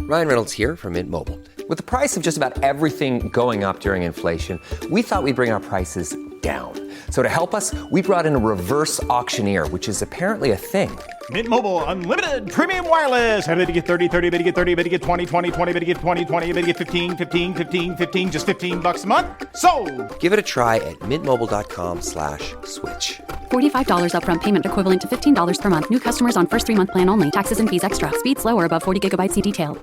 Ryan Reynolds here from Mint Mobile. With the price of just about everything going up during inflation, we thought we'd bring our prices down. So to help us, we brought in a reverse auctioneer, which is apparently a thing. Mint Mobile Unlimited Premium Wireless. How to get 30, 30, bit to get 30, bit to get 20, 20, 20, bit to get 20, 20, bit to get 15, 15, 15, 15, just $15 a month? Sold! Give it a try at mintmobile.com/switch. $45 upfront payment equivalent to $15 per month. New customers on first 3-month plan only. Taxes and fees extra. Speed slower above 40 gigabytes. See detail.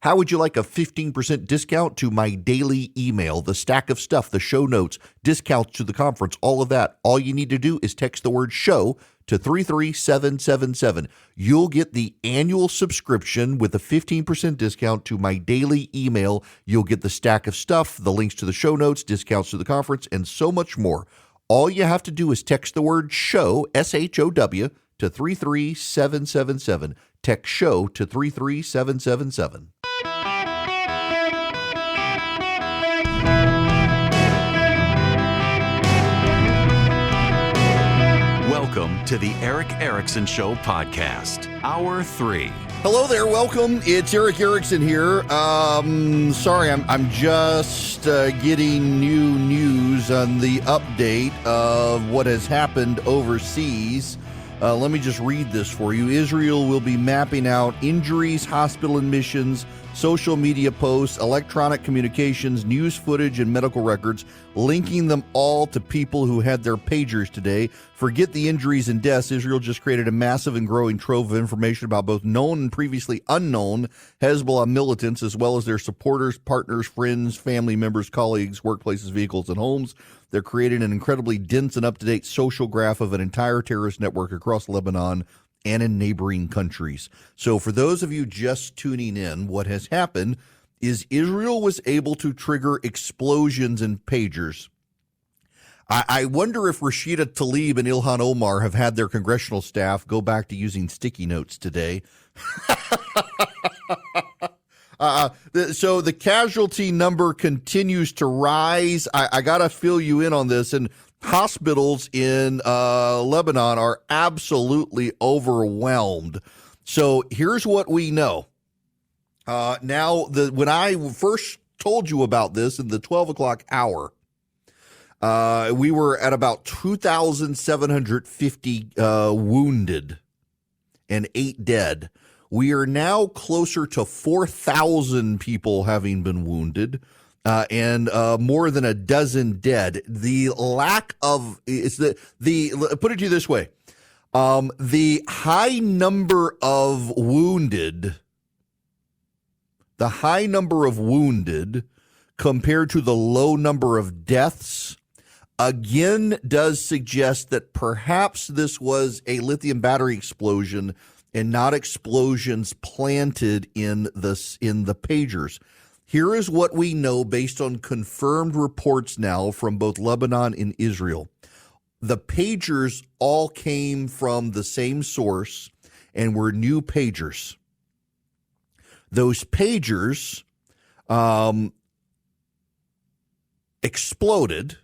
How would you like a 15% discount to my daily email, the stack of stuff, the show notes, discounts to the conference, all of that? All you need to do is text the word show to 33777. You'll get the annual subscription with a 15% discount to my daily email. You'll get the stack of stuff, the links to the show notes, discounts to the conference, and so much more. All you have to do is text the word show, SHOW, to 33777. Text show to 33777. Welcome to the Eric Erickson Show podcast, Hour 3. Hello there, welcome. It's Eric Erickson here. Sorry, I'm just getting new news on the update of what has happened overseas. Let me just read this for you. Israel will be mapping out injuries, hospital admissions, social media posts, electronic communications, news footage, and medical records, linking them all to people who had their pagers today. Forget the injuries and deaths. Israel just created a massive and growing trove of information about both known and previously unknown Hezbollah militants, as well as their supporters, partners, friends, family members, colleagues, workplaces, vehicles, and homes. They're creating an incredibly dense and up-to-date social graph of an entire terrorist network across Lebanon and in neighboring countries. So for those of you just tuning in, what has happened is Israel was able to trigger explosions in pagers. I wonder if Rashida Tlaib and Ilhan Omar have had their congressional staff go back to using sticky notes today. So the casualty number continues to rise. I got to fill you in on this. And hospitals in Lebanon are absolutely overwhelmed. So here's what we know. When I first told you about this in the 12 o'clock hour, we were at about 2,750 wounded and 8 dead. We are now closer to 4,000 people having been wounded and more than a dozen dead. The lack of put it to you this way. The high number of wounded compared to the low number of deaths again does suggest that perhaps this was a lithium battery explosion and not explosions planted in the pagers. Here is what we know based on confirmed reports now from both Lebanon and Israel. The pagers all came from the same source and were new pagers. Those pagers exploded.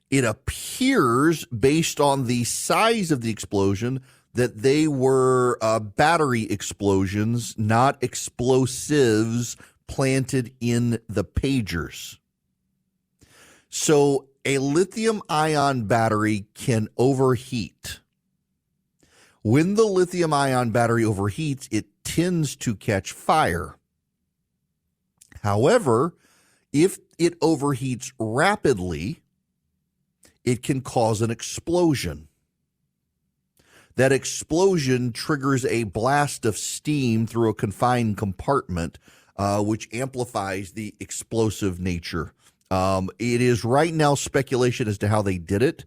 It appears, based on the size of the explosion, that they were battery explosions, not explosives planted in the pagers. So a lithium-ion battery can overheat. When the lithium-ion battery overheats, it tends to catch fire. However, if it overheats rapidly, it can cause an explosion. That explosion triggers a blast of steam through a confined compartment, which amplifies the explosive nature. It is right now speculation as to how they did it,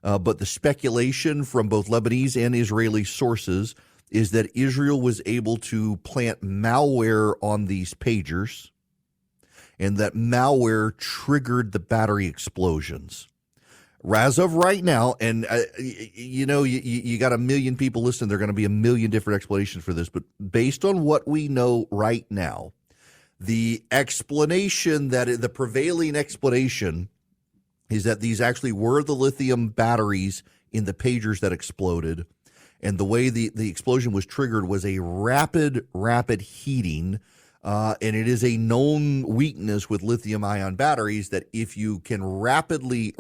but the speculation from both Lebanese and Israeli sources is that Israel was able to plant malware on these pagers, and that malware triggered the battery explosions. As of right now, and you got a million people listening, there are going to be a million different explanations for this, but based on what we know right now, the prevailing explanation is that these actually were the lithium batteries in the pagers that exploded, And the way the explosion was triggered was a rapid heating. And it is a known weakness with lithium-ion batteries that if you can rapidly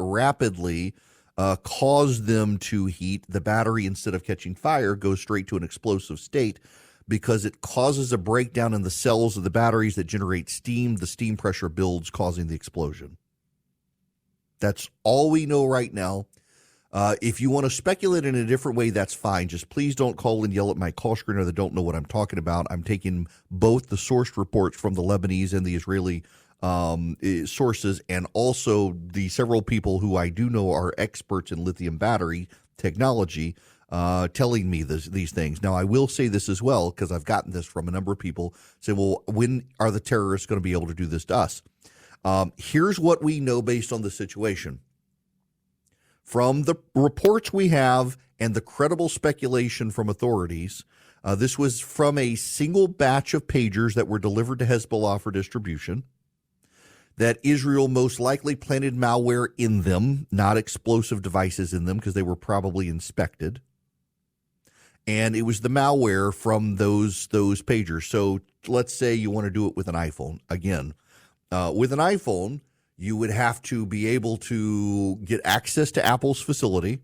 cause them to heat, the battery, instead of catching fire, goes straight to an explosive state because it causes a breakdown in the cells of the batteries that generate steam. The steam pressure builds, causing the explosion. That's all we know right now. If you want to speculate in a different way, that's fine. Just please don't call and yell at my call screener that don't know what I'm talking about. I'm taking both the sourced reports from the Lebanese and the Israeli sources, and also the several people who I do know are experts in lithium battery technology telling me these things. Now, I will say this as well, because I've gotten this from a number of people saying, well, when are the terrorists going to be able to do this to us? Here's what we know based on the situation. From the reports we have and the credible speculation from authorities, this was from a single batch of pagers that were delivered to Hezbollah for distribution, that Israel most likely planted malware in them, not explosive devices in them, because they were probably inspected. And it was the malware from those pagers. So let's say you want to do it with an iPhone. Again, with an iPhone, you would have to be able to get access to Apple's facility.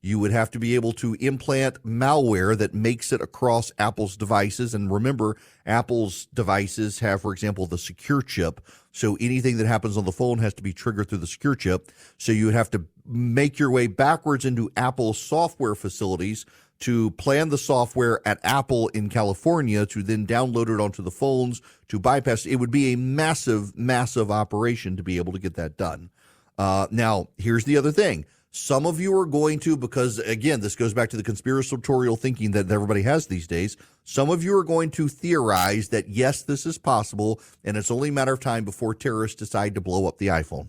You would have to be able to implant malware that makes it across Apple's devices. And remember, Apple's devices have, for example, the secure chip. So anything that happens on the phone has to be triggered through the secure chip. So you would have to make your way backwards into Apple's software facilities to plan the software at Apple in California to then download it onto the phones to bypass. It would be a massive, massive operation to be able to get that done. Now, here's the other thing. Some of you are going to, because, again, this goes back to the conspiratorial thinking that everybody has these days. Some of you are going to theorize that, yes, this is possible, and it's only a matter of time before terrorists decide to blow up the iPhone.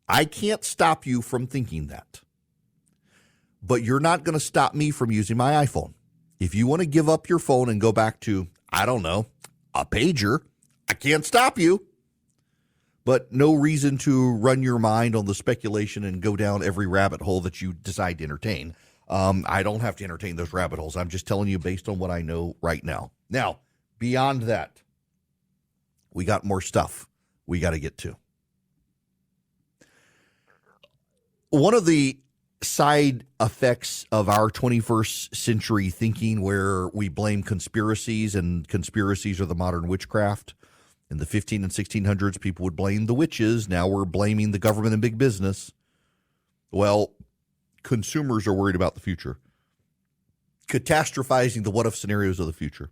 I can't stop you from thinking that. But you're not going to stop me from using my iPhone. If you want to give up your phone and go back to, I don't know, a pager, I can't stop you. But no reason to run your mind on the speculation and go down every rabbit hole that you decide to entertain. I don't have to entertain those rabbit holes. I'm just telling you based on what I know right now. Now, beyond that, we got more stuff we got to get to. One of the side effects of our 21st century thinking, where we blame conspiracies, and conspiracies are the modern witchcraft. In the 15 and 1600s, people would blame the witches. Now we're blaming the government and big business. Well, consumers are worried about the future, catastrophizing the what-if scenarios of the future.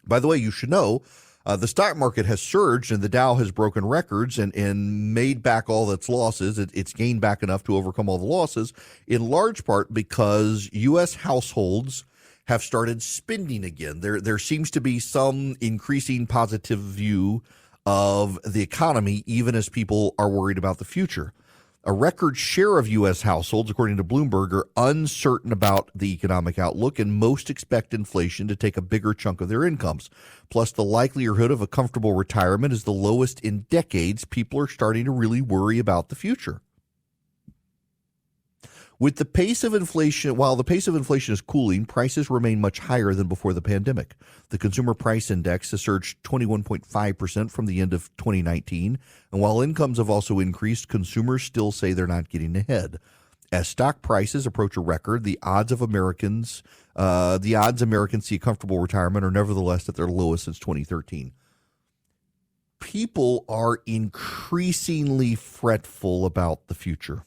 By the way, you should know, the stock market has surged and the Dow has broken records and made back all its losses. It's gained back enough to overcome all the losses, in large part because U.S. households have started spending again. There seems to be some increasing positive view of the economy, even as people are worried about the future. A record share of U.S. households, according to Bloomberg, are uncertain about the economic outlook, and most expect inflation to take a bigger chunk of their incomes. Plus, the likelihood of a comfortable retirement is the lowest in decades. People are starting to really worry about the future. With the pace of inflation, while the pace of inflation is cooling, prices remain much higher than before the pandemic. The Consumer Price Index has surged 21.5% from the end of 2019. And while incomes have also increased, consumers still say they're not getting ahead. As stock prices approach a record, the odds Americans see a comfortable retirement are nevertheless at their lowest since 2013. People are increasingly fretful about the future.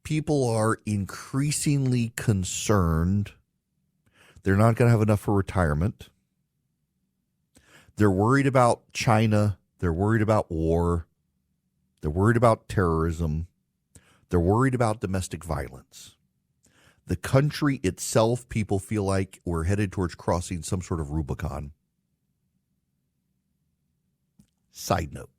People are increasingly concerned they're not going to have enough for retirement. They're worried about China. They're worried about war. They're worried about terrorism. They're worried about domestic violence. The country itself, people feel like we're headed towards crossing some sort of Rubicon. Side note.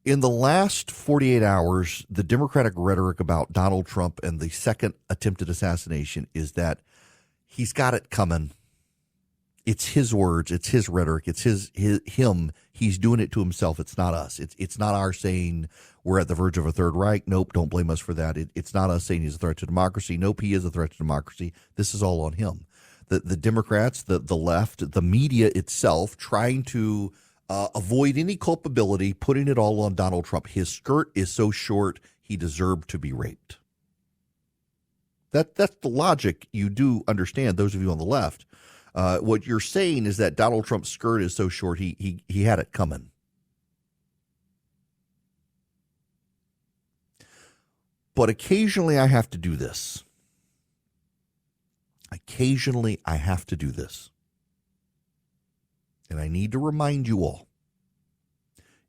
In the last 48 hours, the Democratic rhetoric about Donald Trump and the second attempted assassination is that he's got it coming. It's his words. It's his rhetoric. It's him. He's doing it to himself. It's not us. It's not our saying we're at the verge of a Third Reich. Nope, don't blame us for that. It's not us saying he's a threat to democracy. Nope, he is a threat to democracy. This is all on him. The Democrats, the left, the media itself trying to avoid any culpability, putting it all on Donald Trump. His skirt is so short, he deserved to be raped. That's the logic you do understand, those of you on the left. What you're saying is that Donald Trump's skirt is so short, he had it coming. But occasionally I have to do this. Occasionally I have to do this. And I need to remind you all,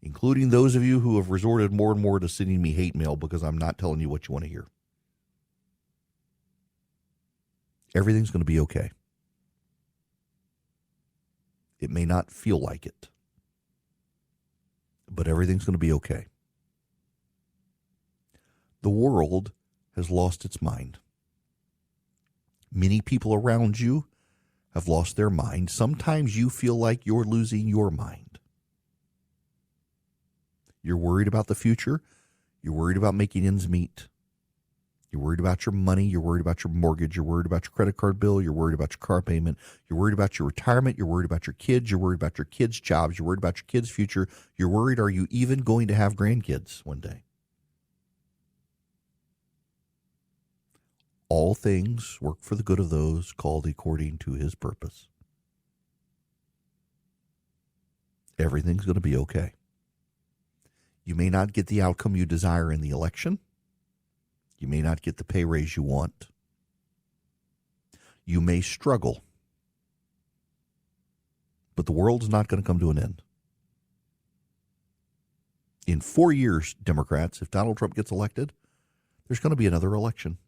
including those of you who have resorted more and more to sending me hate mail because I'm not telling you what you want to hear. Everything's going to be okay. It may not feel like it, but everything's going to be okay. The world has lost its mind. Many people around you have lost their mind. Sometimes you feel like you're losing your mind. You're worried about the future. You're worried about making ends meet. You're worried about your money. You're worried about your mortgage. You're worried about your credit card bill. You're worried about your car payment. You're worried about your retirement. You're worried about your kids. You're worried about your kids' jobs. You're worried about your kids' future. You're worried, are you even going to have grandkids one day? All things work for the good of those called according to his purpose. Everything's going to be okay. You may not get the outcome you desire in the election. You may not get the pay raise you want. You may struggle. But the world's not going to come to an end. In 4 years, Democrats, if Donald Trump gets elected, there's going to be another election.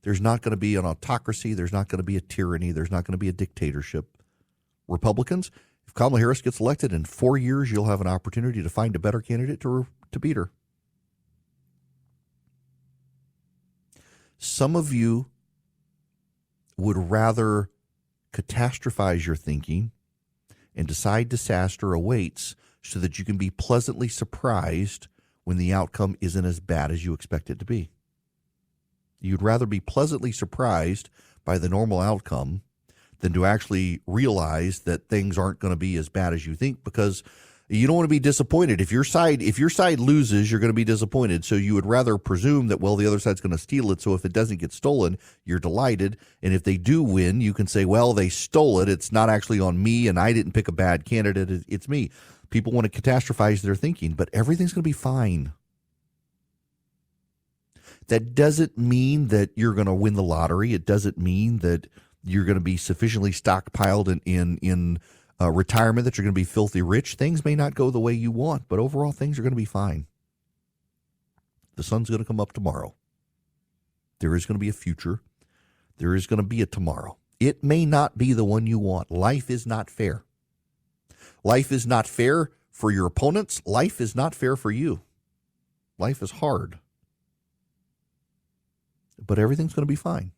There's not going to be an autocracy. There's not going to be a tyranny. There's not going to be a dictatorship. Republicans, if Kamala Harris gets elected in 4 years, you'll have an opportunity to find a better candidate to beat her. Some of you would rather catastrophize your thinking and decide disaster awaits so that you can be pleasantly surprised when the outcome isn't as bad as you expect it to be. You'd rather be pleasantly surprised by the normal outcome than to actually realize that things aren't going to be as bad as you think, because you don't want to be disappointed. If your side loses, you're going to be disappointed. So you would rather presume that, well, the other side's going to steal it. So if it doesn't get stolen, you're delighted. And if they do win, you can say, well, they stole it. It's not actually on me, and I didn't pick a bad candidate. It's me. People want to catastrophize their thinking, but everything's going to be fine. That doesn't mean that you're going to win the lottery. It doesn't mean that you're going to be sufficiently stockpiled in retirement that you're going to be filthy rich. Things may not go the way you want, but overall things are going to be fine. The sun's going to come up tomorrow. There is going to be a future. There is going to be a tomorrow. It may not be the one you want. Life is not fair. Life is not fair for your opponents. Life is not fair for you. Life is hard. But everything's going to be fine.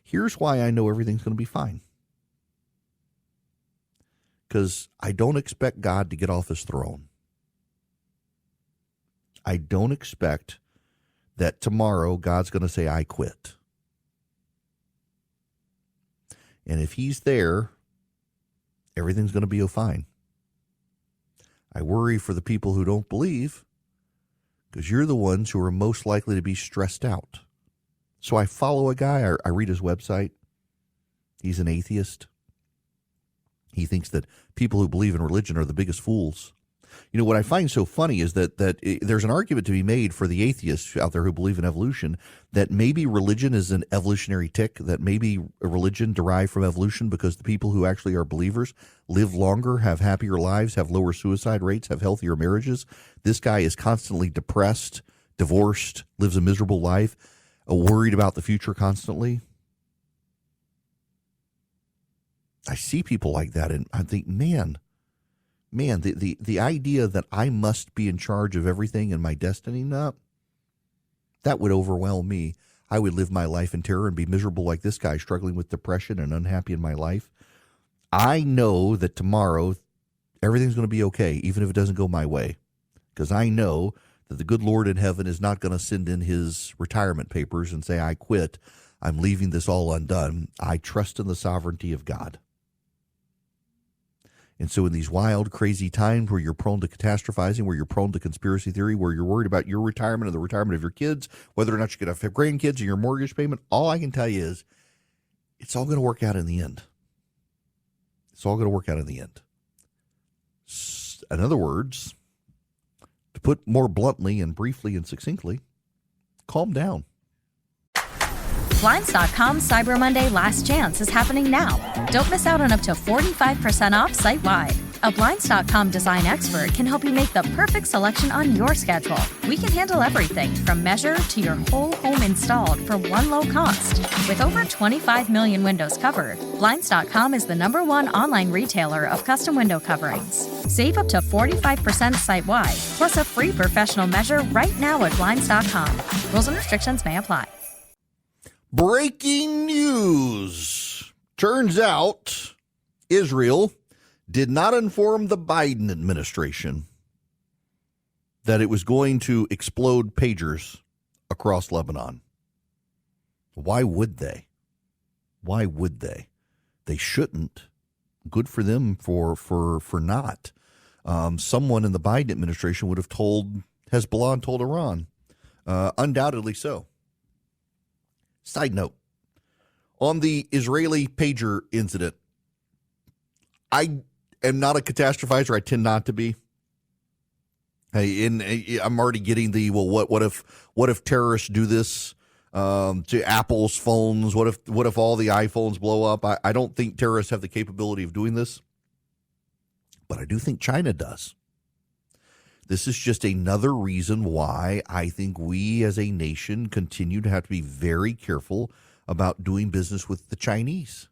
Here's why I know everything's going to be fine. Because I don't expect God to get off his throne. I don't expect that tomorrow God's going to say, I quit. And if he's there, everything's going to be fine. I worry for the people who don't believe, because you're the ones who are most likely to be stressed out. So I follow a guy, I read his website. He's an atheist. He thinks that people who believe in religion are the biggest fools. You know, what I find so funny is that there's an argument to be made for the atheists out there who believe in evolution, that maybe religion is an evolutionary tick, that maybe a religion derived from evolution because the people who actually are believers live longer, have happier lives, have lower suicide rates, have healthier marriages. This guy is constantly depressed, divorced, lives a miserable life, worried about the future constantly. I see people like that and I think, man, the idea that I must be in charge of everything in my destiny, no, that would overwhelm me. I would live my life in terror and be miserable like this guy, struggling with depression and unhappy in my life. I know that tomorrow everything's going to be okay, even if it doesn't go my way, because I know that the good Lord in heaven is not going to send in his retirement papers and say, I quit. I'm leaving this all undone. I trust in the sovereignty of God. And so in these wild, crazy times where you're prone to catastrophizing, where you're prone to conspiracy theory, where you're worried about your retirement and the retirement of your kids, whether or not you're going to have grandkids or your mortgage payment, all I can tell you is it's all going to work out in the end. It's all going to work out in the end. In other words, to put more bluntly and briefly and succinctly, calm down. Blinds.com Cyber Monday Last Chance is happening now. Don't miss out on up to 45% off site-wide. A Blinds.com design expert can help you make the perfect selection on your schedule. We can handle everything from measure to your whole home installed for one low cost. With over 25 million windows covered, Blinds.com is the #1 online retailer of custom window coverings. Save up to 45% site-wide, plus a free professional measure right now at Blinds.com. Rules and restrictions may apply. Breaking news. Turns out Israel did not inform the Biden administration that it was going to explode pagers across Lebanon. Why would they? Why would they? They shouldn't. Good for them for not. Someone in the Biden administration would have told Hezbollah and told Iran. Undoubtedly so. Side note, on the Israeli pager incident, I am not a catastrophizer. I tend not to be. I'm already getting the, well, what if terrorists do this to Apple's phones? What if all the iPhones blow up? I don't think terrorists have the capability of doing this, but I do think China does. This is just another reason why I think we as a nation continue to have to be very careful about doing business with the Chinese.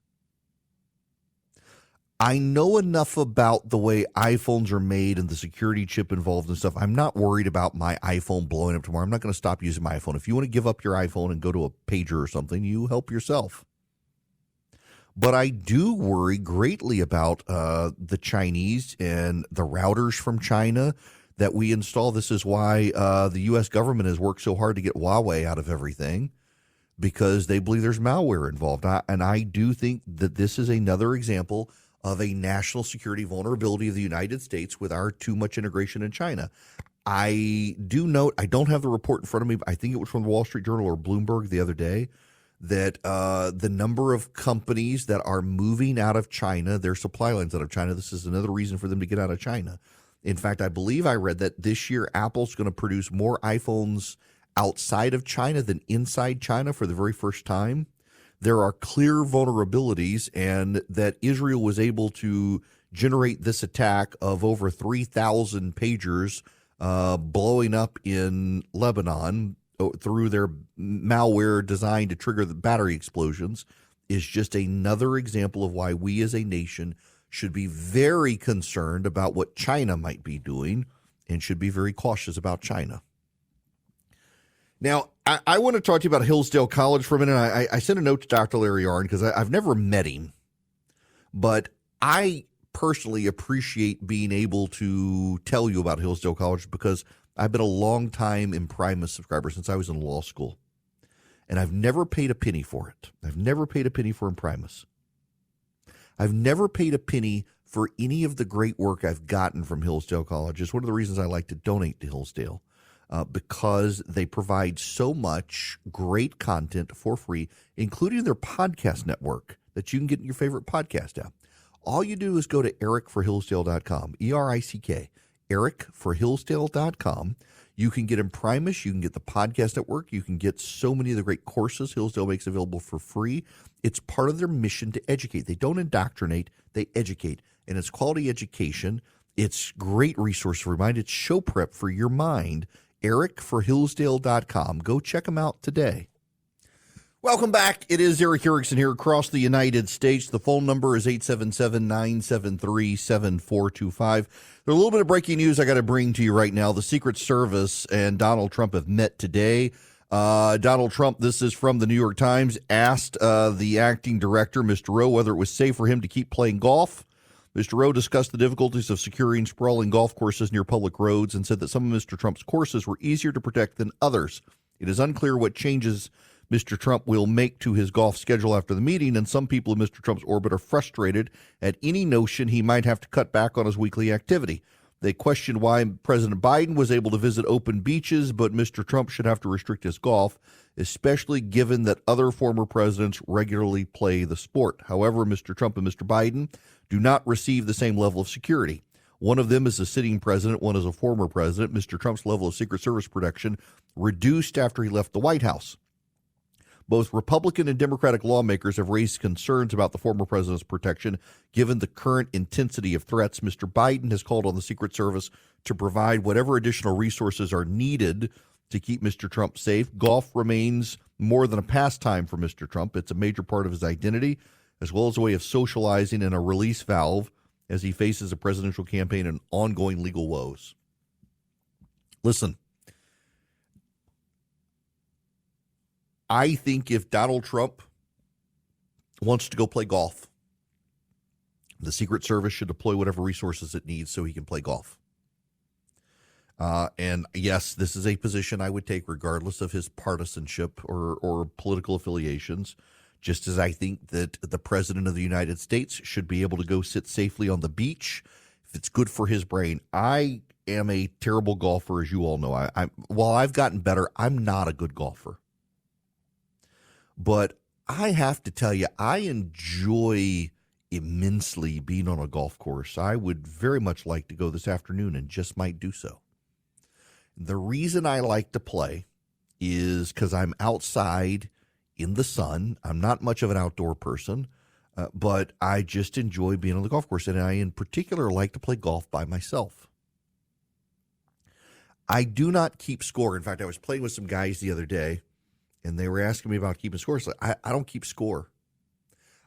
I know enough about the way iPhones are made and the security chip involved and stuff. I'm not worried about my iPhone blowing up tomorrow. I'm not going to stop using my iPhone. If you want to give up your iPhone and go to a pager or something, you help yourself. But I do worry greatly about the Chinese and the routers from China that we install. This is why the U.S. government has worked so hard to get Huawei out of everything, because they believe there's malware involved. And I do think that this is another example of a national security vulnerability of the United States with our too much integration in China. I do note, I don't have the report in front of me, but I think it was from the Wall Street Journal or Bloomberg the other day, that the number of companies that are moving out of China, their supply lines out of China, this is another reason for them to get out of China. In fact, I believe I read that this year Apple's going to produce more iPhones outside of China than inside China for the very first time. There are clear vulnerabilities, and that Israel was able to generate this attack of over 3,000 pagers blowing up in Lebanon through their malware designed to trigger the battery explosions is just another example of why we as a nation should be very concerned about what China might be doing and should be very cautious about China. Now, I want to talk to you about Hillsdale College for a minute. I sent a note to Dr. Larry Arnn because I've never met him, but I personally appreciate being able to tell you about Hillsdale College because I've been a long time Imprimis subscriber since I was in law school, and I've never paid a penny for it. I've never paid a penny for Imprimis. I've never paid a penny for any of the great work I've gotten from Hillsdale College. It's one of the reasons I like to donate to Hillsdale. Because they provide so much great content for free, including their podcast network that you can get in your favorite podcast app. All you do is go to ericforhillsdale.com, ERICK, ericforhillsdale.com. You can get Imprimis, you can get the podcast network, you can get so many of the great courses Hillsdale makes available for free. It's part of their mission to educate. They don't indoctrinate, they educate. And it's quality education. It's great resource for your mind. It's show prep for your mind. ericforhillsdale.com. Go check them out today. Welcome back. It is Eric Erickson here across the United States. The phone number is 877-973-7425. There's a little bit of breaking news I got to bring to you right now. The Secret Service and Donald Trump have met today. Donald Trump, this is from the New York Times, asked the acting director, Mr. Rowe, whether it was safe for him to keep playing golf. Mr. Rowe discussed the difficulties of securing sprawling golf courses near public roads and said that some of Mr. Trump's courses were easier to protect than others. It is unclear what changes Mr. Trump will make to his golf schedule after the meeting, and some people in Mr. Trump's orbit are frustrated at any notion he might have to cut back on his weekly activity. They questioned why President Biden was able to visit open beaches, but Mr. Trump should have to restrict his golf, especially given that other former presidents regularly play the sport. However, Mr. Trump and Mr. Biden do not receive the same level of security. One of them is a sitting president, one is a former president. Mr. Trump's level of Secret Service protection reduced after he left the White House. Both Republican and Democratic lawmakers have raised concerns about the former president's protection, given the current intensity of threats. Mr. Biden has called on the Secret Service to provide whatever additional resources are needed to keep Mr. Trump safe. Golf remains more than a pastime for Mr. Trump. It's a major part of his identity, as well as a way of socializing and a release valve as he faces a presidential campaign and ongoing legal woes. Listen, I think if Donald Trump wants to go play golf, the Secret Service should deploy whatever resources it needs so he can play golf. And yes, this is a position I would take regardless of his partisanship or political affiliations, just as I think that the President of the United States should be able to go sit safely on the beach if it's good for his brain. I am a terrible golfer, as you all know. While I've gotten better, I'm not a good golfer. But I have to tell you, I enjoy immensely being on a golf course. I would very much like to go this afternoon and just might do so. The reason I like to play is because I'm outside in the sun. I'm not much of an outdoor person, but I just enjoy being on the golf course. And I, in particular, like to play golf by myself. I do not keep score. In fact, I was playing with some guys the other day, and they were asking me about keeping score. So I don't keep score.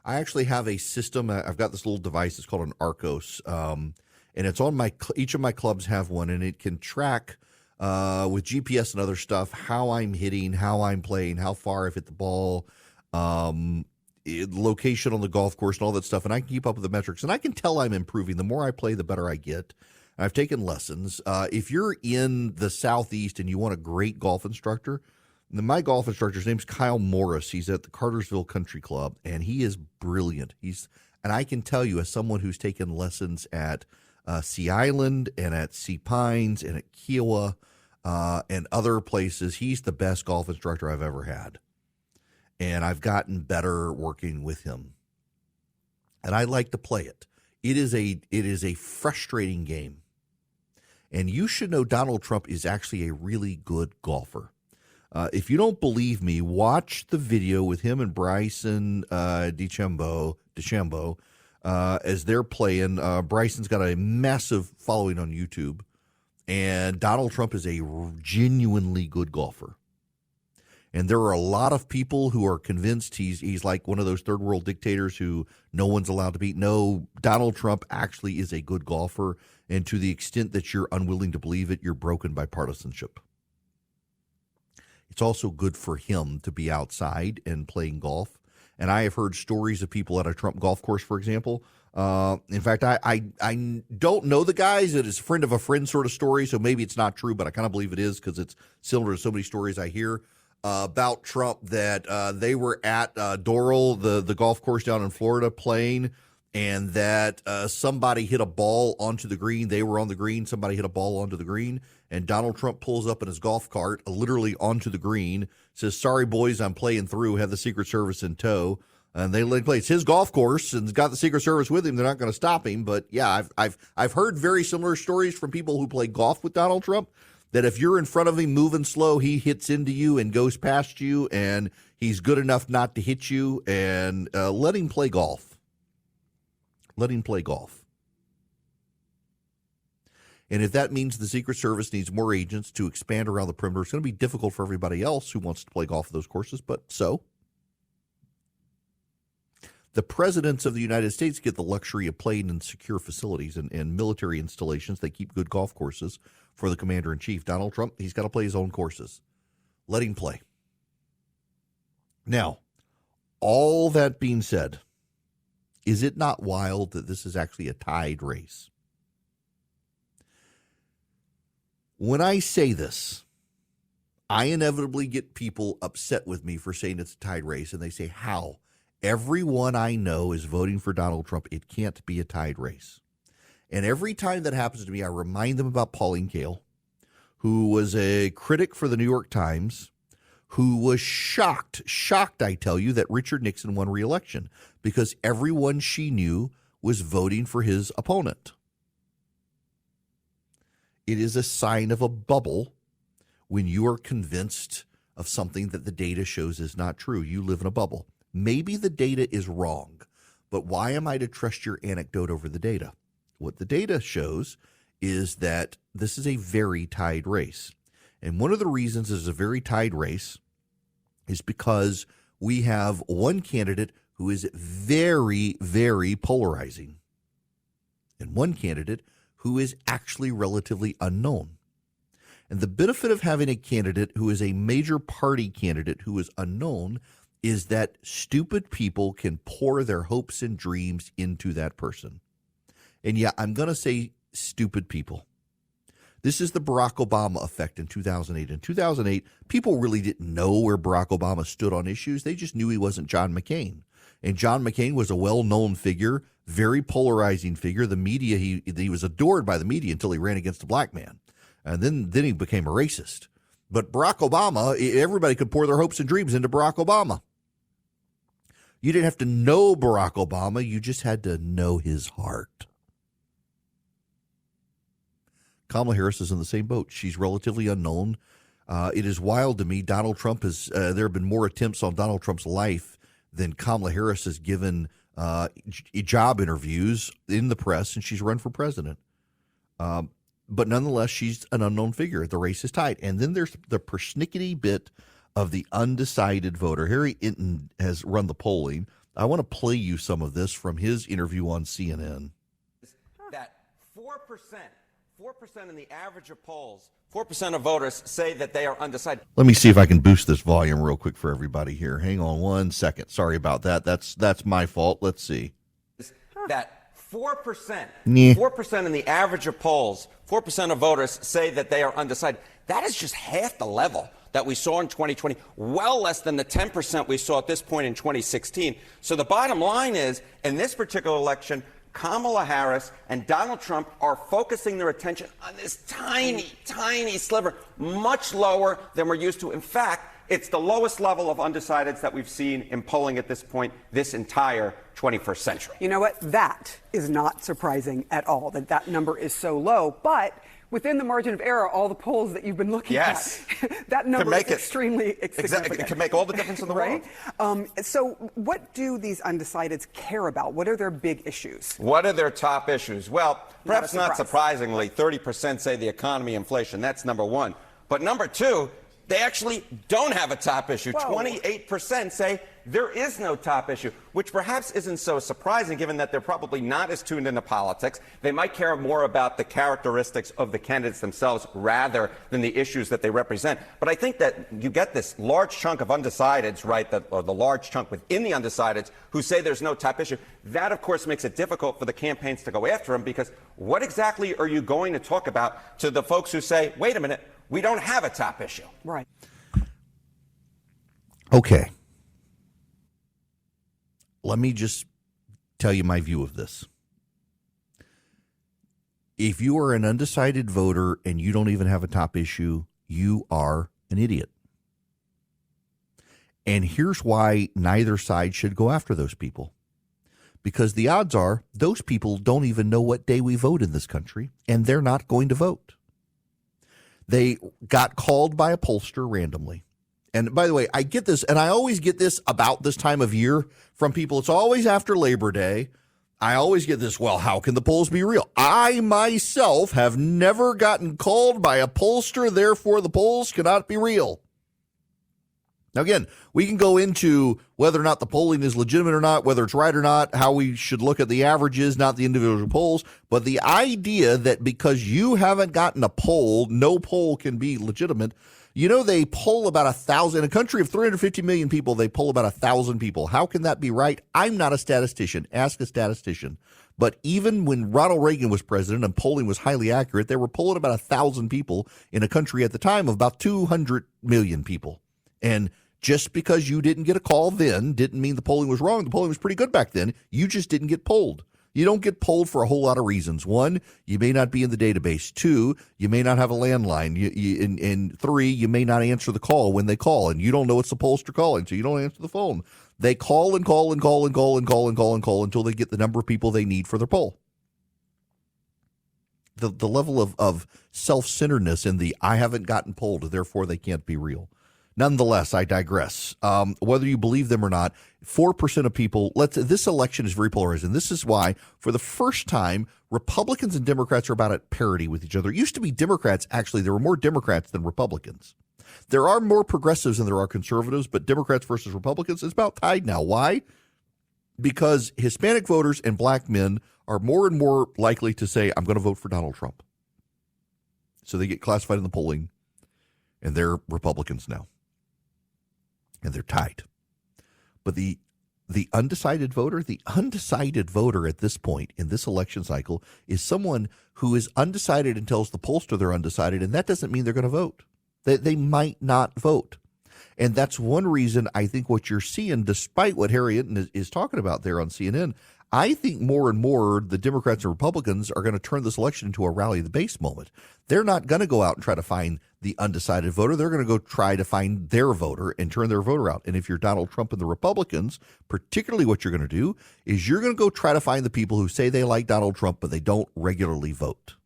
I actually have a system. I've got this little device. It's called an Arcos, and it's on each of my clubs have one, and it can track with GPS and other stuff how I'm hitting, how I'm playing, how far I've hit the ball, location on the golf course, and all that stuff. And I can keep up with the metrics, and I can tell I'm improving. The more I play, the better I get. I've taken lessons. If you're in the Southeast and you want a great golf instructor, my golf instructor's name's Kyle Morris. He's at the Cartersville Country Club, and he is brilliant. And I can tell you, as someone who's taken lessons at Sea Island and at Sea Pines and at Kiowa and other places, he's the best golf instructor I've ever had. And I've gotten better working with him. And I like to play it. It is a frustrating game. And you should know Donald Trump is actually a really good golfer. If you don't believe me, watch the video with him and Bryson DeChambeau as they're playing. Bryson's got a massive following on YouTube, and Donald Trump is a genuinely good golfer. And there are a lot of people who are convinced he's like one of those third world dictators who no one's allowed to beat. No, Donald Trump actually is a good golfer, and to the extent that you're unwilling to believe it, you're broken by partisanship. It's also good for him to be outside and playing golf. And I have heard stories of people at a Trump golf course, for example. In fact, I don't know the guys. It is a friend of a friend sort of story, so maybe it's not true, but I kind of believe it is because it's similar to so many stories I hear about Trump that they were at Doral, the golf course down in Florida, playing, and that somebody hit a ball onto the green. They were on the green. Somebody hit a ball onto the green. And Donald Trump pulls up in his golf cart, literally onto the green, says, "Sorry, boys, I'm playing through," have the Secret Service in tow. And they let him play. It's his golf course, and he's got the Secret Service with him. They're not going to stop him. But, yeah, I've heard very similar stories from people who play golf with Donald Trump, that if you're in front of him moving slow, he hits into you and goes past you, and he's good enough not to hit you. And let him play golf. Let him play golf. And if that means the Secret Service needs more agents to expand around the perimeter, it's going to be difficult for everybody else who wants to play golf at those courses, but so. The presidents of the United States get the luxury of playing in secure facilities and military installations. They keep good golf courses for the commander-in-chief. Donald Trump, he's got to play his own courses. Let him play. Now, all that being said, is it not wild that this is actually a tied race? When I say this, I inevitably get people upset with me for saying it's a tied race, and they say, how? Everyone I know is voting for Donald Trump. It can't be a tied race. And every time that happens to me, I remind them about Pauline Kael, who was a critic for the New York Times, who was shocked, I tell you, that Richard Nixon won re-election because everyone she knew was voting for his opponent. It is a sign of a bubble when you are convinced of something that the data shows is not true. You live in a bubble. Maybe the data is wrong, but why am I to trust your anecdote over the data? What the data shows is that this is a very tied race. And one of the reasons it's a very tied race is because we have one candidate who is very, very polarizing and one candidate who is actually relatively unknown. And the benefit of having a candidate who is a major party candidate who is unknown is that stupid people can pour their hopes and dreams into that person. And yeah, I'm going to say stupid people. This is the Barack Obama effect in 2008. In 2008, people really didn't know where Barack Obama stood on issues. They just knew he wasn't John McCain. And John McCain was a well-known figure, very polarizing figure. The media, he was adored by the media until he ran against a black man. And then he became a racist. But Barack Obama, everybody could pour their hopes and dreams into Barack Obama. You didn't have to know Barack Obama. You just had to know his heart. Kamala Harris is in the same boat. She's relatively unknown. It is wild to me. Donald Trump has, there have been more attempts on Donald Trump's life than Kamala Harris has given job interviews in the press, and she's run for president. But nonetheless, she's an unknown figure. The race is tight. And then there's the persnickety bit of the undecided voter. Harry Inton has run the polling. I want to play you some of this from his interview on CNN. That 4% in the average of polls, 4% of voters say that they are undecided. Let me see if I can boost this volume real quick for everybody here. Hang on 1 second. Sorry about that. That's my fault. Let's see. That 4% in the average of polls, 4% of voters say that they are undecided. That is just half the level that we saw in 2020, well less than the 10% we saw at this point in 2016. So the bottom line is, in this particular election, Kamala Harris and Donald Trump are focusing their attention on this tiny, tiny sliver, much lower than we're used to. In fact, it's the lowest level of undecideds that we've seen in polling at this point this entire 21st century. You know what? That is not surprising at all, that number is so low. But within the margin of error, all the polls that you've been looking at, that number is extremely significant. Exactly. It can make all the difference in the world. Right? So what do these undecideds care about? What are their big issues? What are their top issues? Well, perhaps not surprisingly, 30% say the economy, inflation. That's number one. But number two, they actually don't have a top issue. 28% say there is no top issue, which perhaps isn't so surprising given that they're probably not as tuned into politics. They might care more about the characteristics of the candidates themselves rather than the issues that they represent. But I think that you get this large chunk of undecideds, right, or the large chunk within the undecideds who say there's no top issue. That, of course, makes it difficult for the campaigns to go after them because what exactly are you going to talk about to the folks who say, wait a minute, we don't have a top issue? Right. Okay. Let me just tell you my view of this. If you are an undecided voter and you don't even have a top issue, you are an idiot. And here's why neither side should go after those people. Because the odds are those people don't even know what day we vote in this country, and they're not going to vote. They got called by a pollster randomly. And by the way, I get this, and I always get this about this time of year from people. It's always after Labor Day. I always get this, well, how can the polls be real? I myself have never gotten called by a pollster, therefore the polls cannot be real. Now, again, we can go into whether or not the polling is legitimate or not, whether it's right or not, how we should look at the averages, not the individual polls. But the idea that because you haven't gotten a poll, no poll can be legitimate You know, they poll about 1,000. In a country of 350 million people, they poll about 1,000 people. How can that be right? I'm not a statistician. Ask a statistician. But even when Ronald Reagan was president and polling was highly accurate, they were polling about 1,000 people in a country at the time of about 200 million people. And just because you didn't get a call then didn't mean the polling was wrong. The polling was pretty good back then. You just didn't get polled. You don't get polled for a whole lot of reasons. One, you may not be in the database. Two, you may not have a landline. And three, you may not answer the call when they call, and you don't know it's the pollster calling, so you don't answer the phone. They call and call and call and call and call and call and call until they get the number of people they need for their poll. The level of self-centeredness in the I haven't gotten polled, therefore they can't be real. Nonetheless, I digress. Whether you believe them or not, 4% of people, this election is very polarized. And this is why, for the first time, Republicans and Democrats are about at parity with each other. It used to be Democrats, actually, there were more Democrats than Republicans. There are more progressives than there are conservatives, but Democrats versus Republicans is about tied now. Why? Because Hispanic voters and black men are more and more likely to say, I'm going to vote for Donald Trump. So they get classified in the polling, and they're Republicans now. And they're tied. But the undecided voter at this point in this election cycle is someone who is undecided and tells the pollster they're undecided, and that doesn't mean they're going to vote. They might not vote. And that's one reason I think what you're seeing, despite what Harry Hinton is talking about there on CNN, I think more and more the Democrats and Republicans are going to turn this election into a rally of the base moment. They're not going to go out and try to find the undecided voter. They're going to go try to find their voter and turn their voter out. And if you're Donald Trump and the Republicans, particularly what you're going to do is you're going to go try to find the people who say they like Donald Trump, but they don't regularly vote.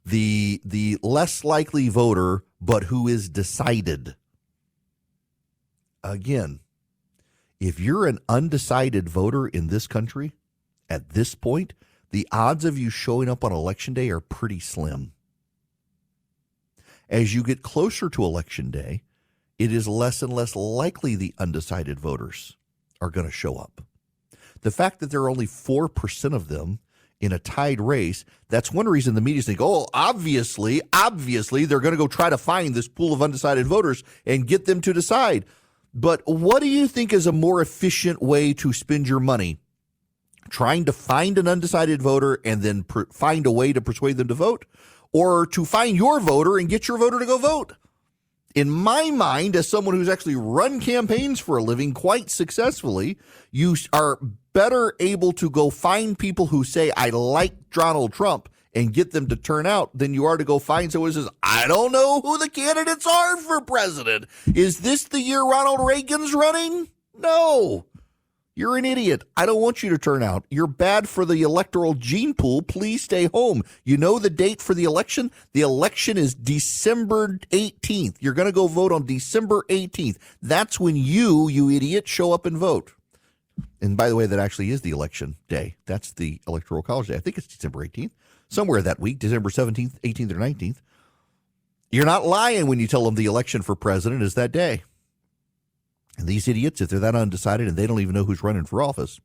The less likely voter, but who is decided. Again, if you're an undecided voter in this country at this point, the odds of you showing up on Election Day are pretty slim. As you get closer to Election Day, it is less and less likely the undecided voters are going to show up. The fact that there are only 4% of them in a tied race, that's one reason the media think, oh, obviously, they're going to go try to find this pool of undecided voters and get them to decide. But what do you think is a more efficient way to spend your money? Trying to find an undecided voter and then find a way to persuade them to vote? Or to find your voter and get your voter to go vote? In my mind, as someone who's actually run campaigns for a living quite successfully, you are better able to go find people who say, I like Donald Trump, and get them to turn out than you are to go find someone who says, I don't know who the candidates are for president. Is this the year Ronald Reagan's running? No. You're an idiot. I don't want you to turn out. You're bad for the electoral gene pool. Please stay home. You know the date for the election? The election is December 18th. You're going to go vote on December 18th. That's when you idiot, show up and vote. And by the way, that actually is the election day. That's the Electoral College Day. I think it's December 18th. Somewhere that week, December 17th, 18th, or 19th. You're not lying when you tell them the election for president is that day. And these idiots, if they're that undecided and they don't even know who's running for office,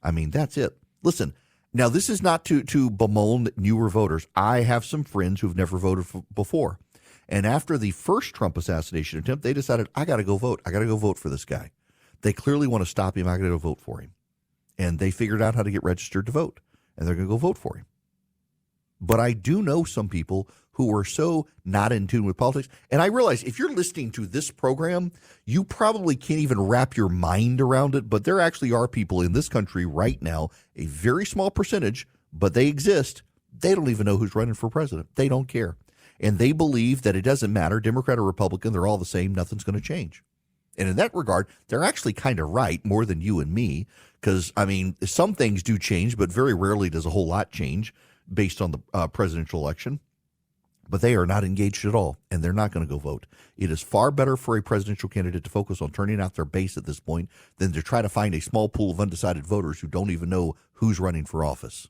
I mean, that's it. Listen, now this is not to bemoan newer voters. I have some friends who've never voted before. And after the first Trump assassination attempt, they decided, I got to go vote. I got to go vote for this guy. They clearly want to stop him. I got to go vote for him. And they figured out how to get registered to vote. And they're going to go vote for him. But I do know some people who are so not in tune with politics. And I realize if you're listening to this program, you probably can't even wrap your mind around it. But there actually are people in this country right now, a very small percentage, but they exist. They don't even know who's running for president. They don't care. And they believe that it doesn't matter, Democrat or Republican, they're all the same. Nothing's going to change. And in that regard, they're actually kind of right, more than you and me, because, I mean, some things do change, but very rarely does a whole lot change based on the presidential election. But they are not engaged at all, and they're not going to go vote. It is far better for a presidential candidate to focus on turning out their base at this point than to try to find a small pool of undecided voters who don't even know who's running for office.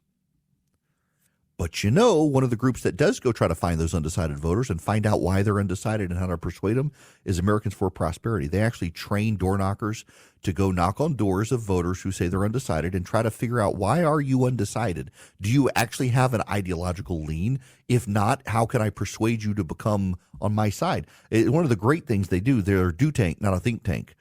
But you know, one of the groups that does go try to find those undecided voters and find out why they're undecided and how to persuade them is Americans for Prosperity. They actually train door knockers to go knock on doors of voters who say they're undecided and try to figure out, why are you undecided? Do you actually have an ideological lean? If not, how can I persuade you to become on my side? One of the great things they do, they're a do tank, not a think tank.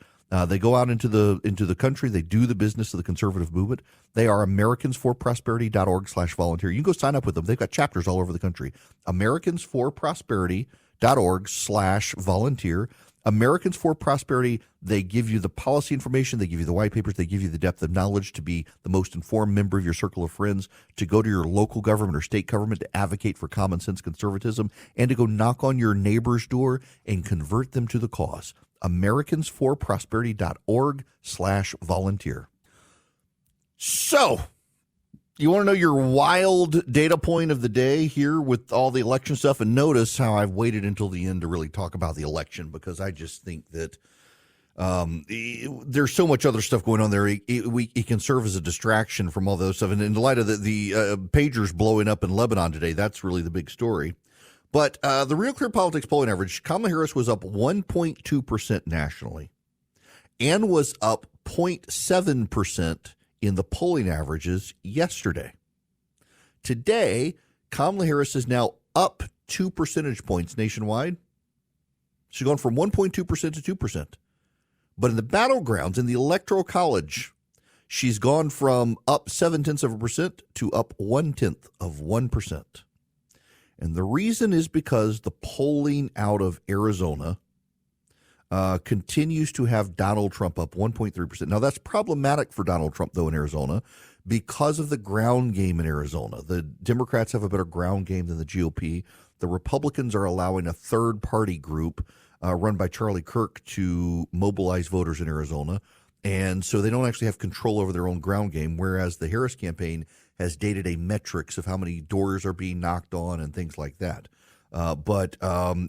They go out into the country. They do the business of the conservative movement. They are americansforprosperity.org/volunteer. You can go sign up with them. They've got chapters all over the country. americansforprosperity.org/volunteer. Americans for Prosperity, they give you the policy information, they give you the white papers, they give you the depth of knowledge to be the most informed member of your circle of friends, to go to your local government or state government to advocate for common sense conservatism, and to go knock on your neighbor's door and convert them to the cause. americansforprosperity.org/volunteer. So, you want to know your wild data point of the day here with all the election stuff? And notice how I've waited until the end to really talk about the election, because I just think that there's so much other stuff going on there. It can serve as a distraction from all those stuff. And in light of the pagers blowing up in Lebanon today, that's really the big story. But the Real Clear Politics polling average, Kamala Harris was up 1.2% nationally and was up 0.7% in the polling averages yesterday. Today, Kamala Harris is now up 2 percentage points nationwide. She's gone from 1.2% to 2%. But in the battlegrounds, in the Electoral College, she's gone from up 0.7% to up 0.1%. And the reason is because the polling out of Arizona continues to have Donald Trump up 1.3%. Now, that's problematic for Donald Trump, though, in Arizona, because of the ground game in Arizona. The Democrats have a better ground game than the GOP. The Republicans are allowing a third-party group run by Charlie Kirk to mobilize voters in Arizona. And so they don't actually have control over their own ground game, whereas the Harris campaign has day-to-day metrics of how many doors are being knocked on and things like that. But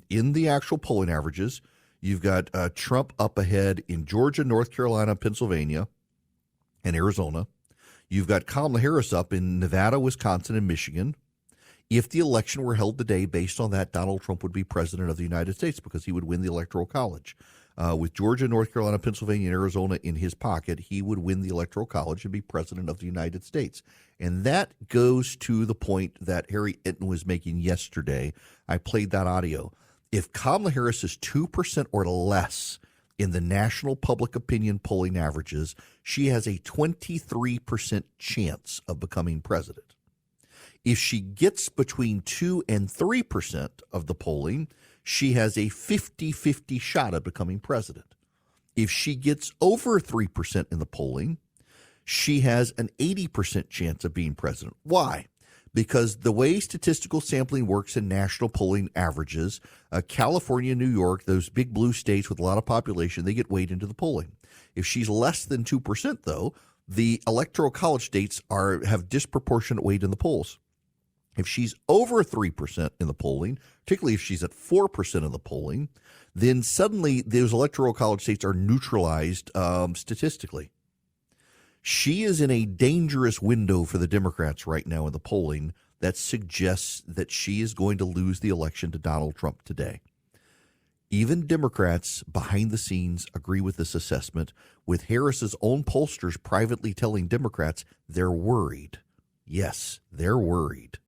in the actual polling averages, you've got Trump up ahead in Georgia, North Carolina, Pennsylvania, and Arizona. You've got Kamala Harris up in Nevada, Wisconsin, and Michigan. If the election were held today, based on that, Donald Trump would be president of the United States because he would win the Electoral College. With Georgia, North Carolina, Pennsylvania, and Arizona in his pocket, he would win the Electoral College and be president of the United States. And that goes to the point that Harry Itten was making yesterday. I played that audio. If Kamala Harris is 2% or less in the national public opinion polling averages, she has a 23% chance of becoming president. If she gets between 2 and 3% of the polling, she has a 50-50 shot of becoming president. If she gets over 3% in the polling, she has an 80% chance of being president. Why? Because the way statistical sampling works in national polling averages, California, New York, those big blue states with a lot of population, they get weighed into the polling. If she's less than 2%, though, the Electoral College states have disproportionate weight in the polls. If she's over 3% in the polling, particularly if she's at 4% of the polling, then suddenly those Electoral College states are neutralized statistically. She is in a dangerous window for the Democrats right now in the polling that suggests that she is going to lose the election to Donald Trump today. Even Democrats behind the scenes agree with this assessment, with Harris's own pollsters privately telling Democrats they're worried. Yes, they're worried.